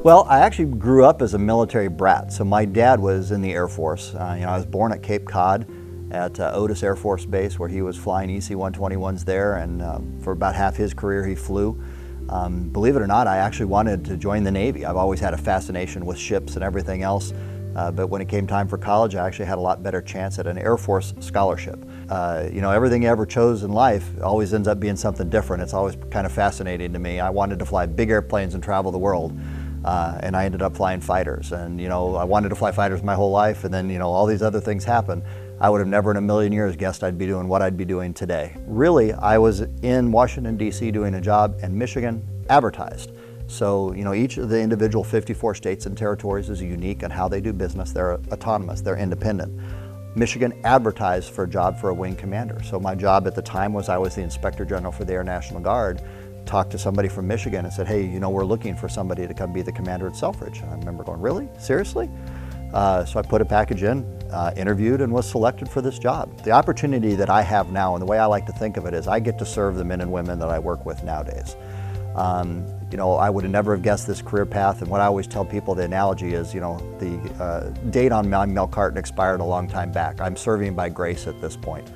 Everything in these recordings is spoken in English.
Well, I actually grew up as a military brat. So my dad was in the Air Force. I was born at Cape Cod at Otis Air Force Base, where he was flying EC-121s there, and for about half his career he flew. Believe it or not, I actually wanted to join the Navy. I've always had a fascination with ships and everything else, but when it came time for college, I actually had a lot better chance at an Air Force scholarship. Everything you ever chose in life always ends up being something different. It's always kind of fascinating to me. I wanted to fly big airplanes and travel the world. And I ended up flying fighters, and I wanted to fly fighters my whole life, and then all these other things happened. I would have never in a million years guessed I'd be doing what I'd be doing today. Really, I was in Washington, D.C. doing a job, and Michigan advertised. So each of the individual 54 states and territories is unique in how they do business. They're autonomous, they're independent. Michigan advertised for a job for a wing commander. So my job at the time was I was the Inspector General for the Air National Guard. Talked to somebody from Michigan and said, hey, we're looking for somebody to come be the commander at Selfridge. And I remember going, really? Seriously? So I put a package in, interviewed, and was selected for this job. The opportunity that I have now, and the way I like to think of it, is I get to serve the men and women that I work with nowadays. I would have never have guessed this career path, and what I always tell people, the analogy is, the date on my milk carton expired a long time back. I'm serving by grace at this point.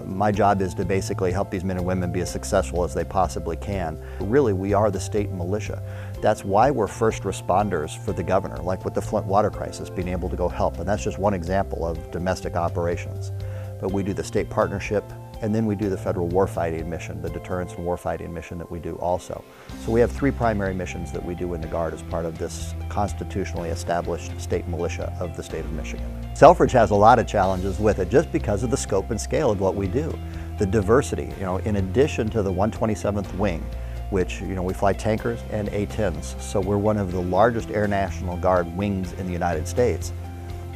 My job is to basically help these men and women be as successful as they possibly can. Really, we are the state militia. That's why we're first responders for the governor, like with the Flint water crisis, being able to go help. And that's just one example of domestic operations. But we do the state partnership, and then we do the federal warfighting mission, the deterrence and warfighting mission that we do also. So we have three primary missions that we do in the Guard as part of this constitutionally established state militia of the state of Michigan. Selfridge has a lot of challenges with it just because of the scope and scale of what we do. The diversity, in addition to the 127th Wing, which, we fly tankers and A-10s. So we're one of the largest Air National Guard wings in the United States.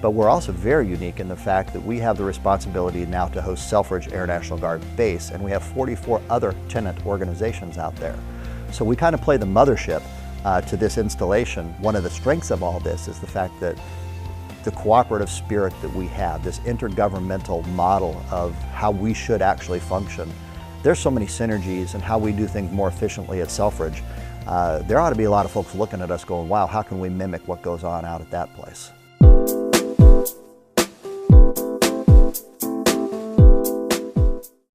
But we're also very unique in the fact that we have the responsibility now to host Selfridge Air National Guard Base, and we have 44 other tenant organizations out there. So we kind of play the mothership to this installation. One of the strengths of all this is the fact that the cooperative spirit that we have, this intergovernmental model of how we should actually function. There's so many synergies in how we do things more efficiently at Selfridge. There ought to be a lot of folks looking at us going, wow, how can we mimic what goes on out at that place?